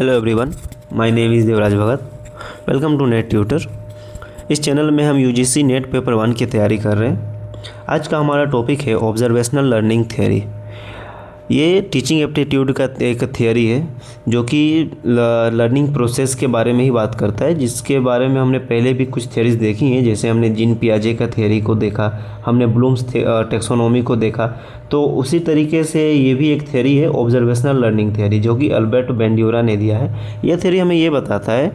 Hello everyone, my name is Devraj Bhagat. Welcome to Net Tutor. इस channel में हम UGC net paper 1 की तैयारी कर रहे हैं। आज का हमारा टॉपिक है ऑब्जर्वेशनल लर्निंग थ्योरी। ये टीचिंग एप्टीट्यूड का एक थियरी है जो कि लर्निंग प्रोसेस के बारे में ही बात करता है, जिसके बारे में हमने पहले भी कुछ थियरीज देखी हैं। जैसे हमने जीन पियाजे का थियरी को देखा, हमने ब्लूम्स टेक्सोनोमी को देखा। तो उसी तरीके से ये भी एक थियरी है ऑब्जर्वेशनल लर्निंग थियरी, जो कि अल्बर्ट बेंड्यूरा ने दिया है। यह थियरी हमें ये बताता है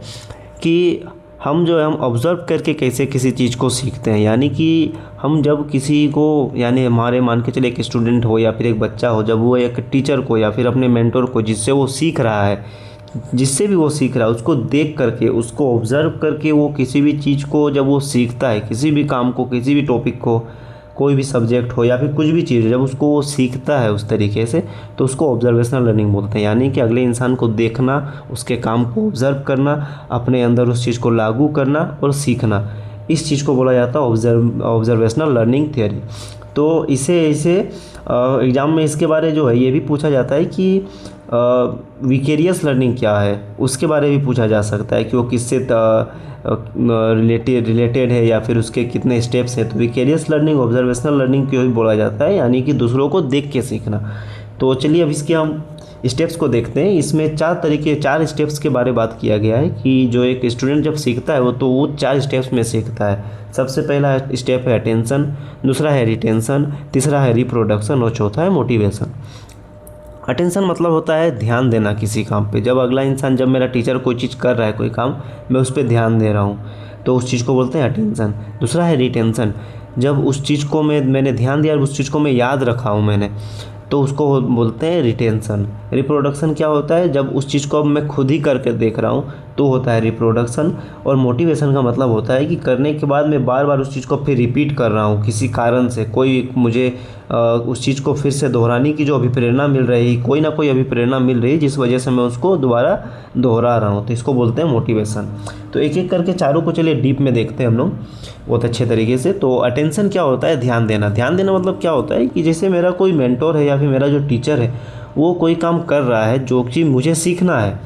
कि हम ऑब्ज़र्व करके कैसे किसी चीज़ को सीखते हैं। यानी कि हम जब किसी को, यानी हमारे मान के चले एक स्टूडेंट हो या फिर एक बच्चा हो, जब वो एक टीचर को या फिर अपने मेंटर को जिससे वो सीख रहा है, जिससे भी वो सीख रहा है, उसको देख करके, उसको ऑब्ज़र्व करके वो किसी भी चीज़ को जब वो सीखता है, किसी भी काम को, किसी भी टॉपिक को, कोई भी सब्जेक्ट हो या फिर कुछ भी चीज़, जब उसको वो सीखता है उस तरीके से, तो उसको ऑब्जर्वेशनल लर्निंग बोलते हैं। यानी कि अगले इंसान को देखना, उसके काम को ऑब्ज़र्व करना, अपने अंदर उस चीज़ को लागू करना और सीखना, इस चीज़ को बोला जाता है ऑब्जर्वेशनल लर्निंग थियरी। तो इसे एग्ज़ाम में इसके बारे जो है ये भी पूछा जाता है कि विकेरियस लर्निंग क्या है, उसके बारे में भी पूछा जा सकता है कि वो किससे रिलेटेड है या फिर उसके कितने स्टेप्स हैं। तो विकेरियस लर्निंग ऑब्जर्वेशनल लर्निंग क्यों भी बोला जाता है, यानी कि दूसरों को देख के सीखना। तो चलिए अब इसके हम स्टेप्स को देखते हैं। इसमें चार स्टेप्स के बारे में बात किया गया है कि जो एक स्टूडेंट जब सीखता है वो 4 स्टेप्स में सीखता है। सबसे पहला स्टेप है अटेंशन, दूसरा है रिटेंशन, तीसरा है रिप्रोडक्शन और चौथा है मोटिवेशन। अटेंशन मतलब होता है ध्यान देना किसी काम पे। जब अगला इंसान, जब मेरा टीचर कोई चीज़ कर रहा है, कोई काम, मैं उस पर ध्यान दे रहा हूँ, तो उस चीज़ को बोलते हैं अटेंशन। दूसरा है रिटेंशन, जब उस चीज़ को मैंने ध्यान दिया और उस चीज़ को मैं याद रखा हूँ मैंने, तो उसको बोलते हैं रिटेंशन। रिप्रोडक्शन क्या होता है, जब उस चीज़ को अब मैं खुद ही करके देख रहा हूँ, तो होता है रिप्रोडक्शन। और मोटिवेशन का मतलब होता है कि करने के बाद मैं बार बार उस चीज़ को फिर रिपीट कर रहा हूँ किसी कारण से, कोई मुझे उस चीज़ को फिर से दोहराने की जो अभिप्रेरणा मिल रही, कोई ना कोई अभिप्रेरणा मिल रही, जिस वजह से मैं उसको दोबारा दोहरा रहा हूँ, तो इसको बोलते हैं मोटिवेशन। तो एक एक करके चारों को चलिए डीप में देखते हैं हम लोग बहुत अच्छे तरीके से। तो अटेंशन क्या होता है, ध्यान देना। ध्यान देना मतलब क्या होता है कि जैसे मेरा कोई मेंटोर है या फिर मेरा जो टीचर है, वो कोई काम कर रहा है जो चीज़ मुझे सीखना है,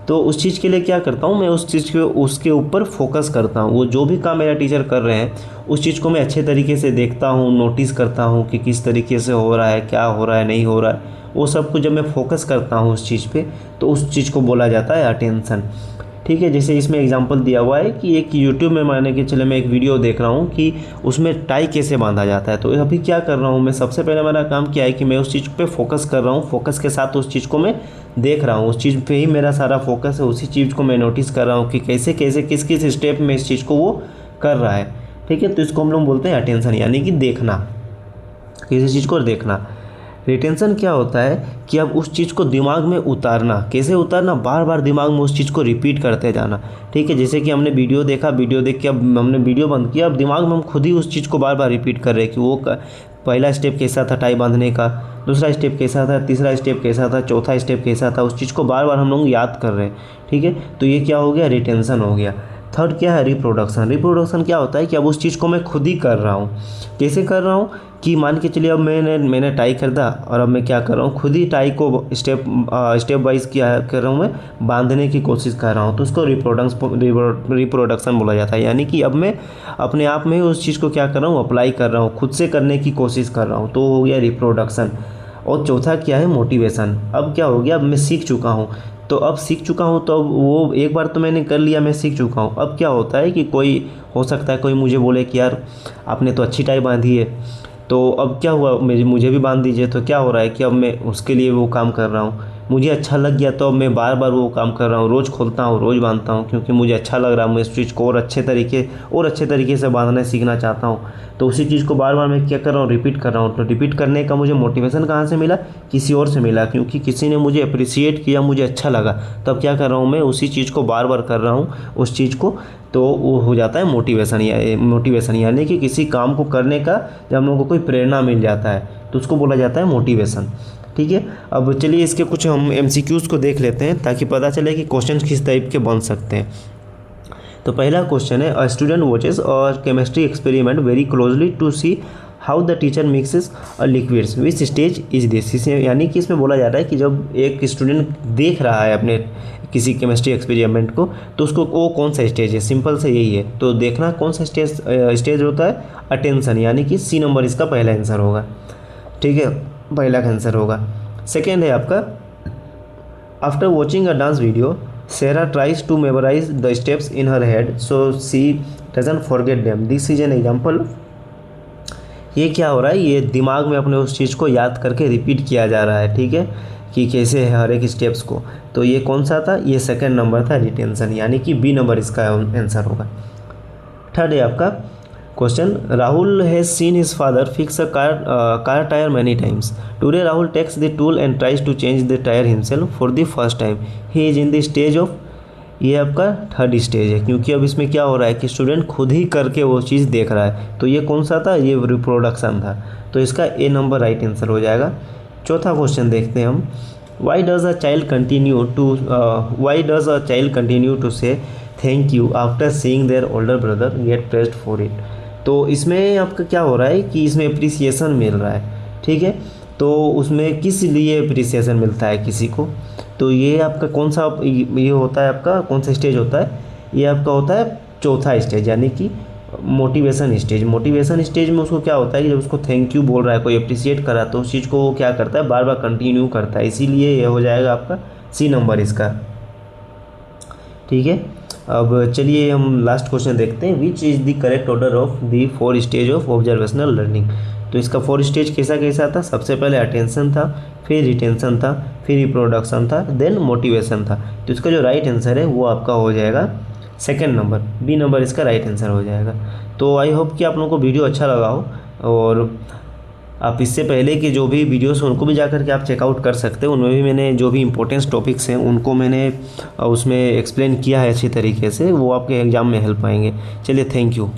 तो उस चीज़ के लिए क्या करता हूँ मैं, उस चीज़ के उसके ऊपर फोकस करता हूँ। वो जो भी काम मेरा टीचर कर रहे हैं, उस चीज़ को मैं अच्छे तरीके से देखता हूँ, नोटिस करता हूँ कि किस तरीके से हो रहा है, क्या हो रहा है, नहीं हो रहा है, वो सब कुछ जब मैं फोकस करता हूँ उस चीज़ पे, तो उस चीज़ को बोला जाता है अटेंशन। ठीक है। जैसे इसमें एग्जांपल दिया हुआ है कि एक यूट्यूब में माने कि चले मैं एक वीडियो देख रहा हूँ कि उसमें टाई कैसे बांधा जाता है। तो अभी क्या कर रहा हूँ मैं, सबसे पहले मेरा काम क्या है कि मैं उस चीज़ पे फोकस कर रहा हूँ, फोकस के साथ उस चीज़ को मैं देख रहा हूँ, उस चीज़ पे ही मेरा सारा फोकस है, उसी चीज़ को मैं नोटिस कर रहा हूँ कि कैसे कैसे किस किस स्टेप में इस चीज़ को वो कर रहा है। ठीक है। तो इसको हम लोग बोलते हैं अटेंशन, यानी कि देखना, किसी चीज़ को देखना। रिटेंशन क्या होता है कि अब उस चीज़ को दिमाग में उतारना। कैसे उतारना, बार बार दिमाग में उस चीज़ को रिपीट करते जाना। ठीक है। जैसे कि हमने वीडियो देखा, वीडियो देख के अब हमने वीडियो बंद किया, अब दिमाग में हम खुद ही उस चीज़ को बार बार रिपीट कर रहे हैं कि वो पहला स्टेप कैसा था टाई बांधने का, दूसरा स्टेप कैसा था, तीसरा स्टेप कैसा था, चौथा स्टेप कैसा था, उस चीज़ को बार बार हम लोग याद कर रहे हैं। ठीक है। तो ये क्या हो गया, रिटेंशन हो गया। थर्ड क्या है, रिप्रोडक्शन। रिप्रोडक्शन क्या होता है कि अब उस चीज़ को मैं खुद ही कर रहा हूँ। कैसे कर रहा हूँ कि मान के चलिए अब मैंने टाई कर दा, और अब मैं क्या कर रहा हूँ, खुद ही टाई को स्टेप वाइज क्या कर रहा हूँ, मैं बांधने की कोशिश कर रहा हूँ। तो उसको रिप्रोडक्शन बोला जाता है। यानी कि अब मैं अपने आप में ही उस चीज़ को क्या कर रहा हूँ, अप्लाई कर रहा हूँ, खुद से करने की कोशिश कर रहा हूँ, तो हो गया रिप्रोडक्शन। और चौथा क्या है, मोटिवेशन। अब क्या हो गया, अब मैं सीख चुका हूँ, तो अब सीख चुका हूँ, तो अब वो एक बार तो मैंने कर लिया, मैं सीख चुका हूँ। अब क्या होता है कि कोई हो सकता है कोई मुझे बोले कि यार आपने तो अच्छी टाई बांधी है, तो अब क्या हुआ, मुझे भी बांध दीजिए। तो क्या हो रहा है कि अब मैं उसके लिए वो काम कर रहा हूँ, मुझे अच्छा लग गया, तो अब मैं बार बार वो काम कर रहा हूँ, रोज़ खोलता हूँ, रोज़ बांधता हूँ, क्योंकि मुझे अच्छा लग रहा है, मैं इस चीज़ को और अच्छे तरीके से बांधना सीखना चाहता हूँ। तो उसी चीज़ को बार बार मैं क्या कर रहा हूँ, रिपीट कर रहा हूँ। तो रिपीट करने का मुझे मोटिवेशन कहाँ से मिला, किसी और से मिला, क्योंकि किसी ने मुझे अप्रिसिएट किया, मुझे अच्छा लगा, तब क्या कर रहा हूँ मैं, उसी चीज़ को बार बार कर रहा हूँ उस चीज़ को। तो वो हो जाता है मोटिवेशन, यानी कि किसी काम को करने का जब हम लोगों को कोई प्रेरणा मिल जाता है, तो उसको बोला जाता है मोटिवेशन। ठीक है। अब चलिए इसके कुछ हम MCQs को देख लेते हैं, ताकि पता चले कि क्वेश्चन किस टाइप के बन सकते हैं। तो पहला क्वेश्चन है, अ स्टूडेंट वॉचेस और chemistry experiment very closely to see how the teacher mixes a liquids which stage is this, यानी कि इसमें बोला जा रहा है कि जब एक स्टूडेंट देख रहा है अपने किसी केमिस्ट्री एक्सपेरिमेंट को तो उसको वो कौन सा स्टेज है, सिंपल से यही है। तो देखना कौन सा स्टेज होता है, अटेंशन, यानी कि सी नंबर इसका पहला आंसर होगा। ठीक है, पहला का आंसर होगा। सेकेंड है आपका, after watching a dance video Sarah tries to memorize the steps in her head so she doesn't forget them. This is an example. ये क्या हो रहा है, ये दिमाग में अपने उस चीज़ को याद करके रिपीट किया जा रहा है। ठीक है, कि कैसे है हर एक स्टेप्स को। तो ये कौन सा था, ये सेकंड नंबर था, रिटेंशन, यानी कि बी नंबर इसका आंसर होगा। थर्ड है आपका question, Rahul has seen his father fix a car tyre many times. Today Rahul takes the tool and tries to change the tyre himself for the first time. He is in the stage of, ये आपका third stage है, क्योंकि अब इसमें क्या हो रहा है कि स्टूडेंट खुद ही करके वो चीज़ देख रहा है। तो ये कौन सा था, ये रिप्रोडक्शन था, तो इसका ए नंबर राइट आंसर हो जाएगा। चौथा क्वेश्चन देखते हैं हम, why does a child continue to say thank you after seeing their older brother get pressed for it. तो इसमें आपका क्या हो रहा है कि इसमें अप्रिसिएशन मिल रहा है। ठीक है, तो उसमें किस लिए अप्रिसिएशन मिलता है किसी को, तो ये आपका कौन सा ये होता है, आपका कौन सा स्टेज होता है, ये आपका होता है चौथा स्टेज, यानी कि मोटिवेशन स्टेज। मोटिवेशन स्टेज में उसको क्या होता है कि जब उसको थैंक यू बोल रहा है, कोई अप्रिसिएट करा, तो उस चीज़ को वो क्या करता है, बार बार कंटिन्यू करता है, इसीलिए ये हो जाएगा आपका सी नंबर इसका। ठीक है, अब चलिए हम लास्ट क्वेश्चन देखते हैं, which is the correct order of the 4 stage of observational learning. तो इसका 4 स्टेज कैसा कैसा था, सबसे पहले अटेंशन था, फिर रिटेंशन था, फिर रिप्रोडक्शन था, देन मोटिवेशन था। तो इसका जो राइट आंसर है वो आपका हो जाएगा सेकेंड नंबर, बी नंबर इसका राइट आंसर हो जाएगा। तो आई होप कि आप लोगों को वीडियो अच्छा लगा हो, और आप इससे पहले के जो भी वीडियोस हैं उनको भी जाकर के आप चेकआउट कर सकते हो। उनमें भी मैंने जो भी इंपॉर्टेंट टॉपिक्स हैं उनको मैंने उसमें एक्सप्लेन किया है अच्छी तरीके से, वो आपके एग्ज़ाम में हेल्प आएंगे। चलिए, थैंक यू।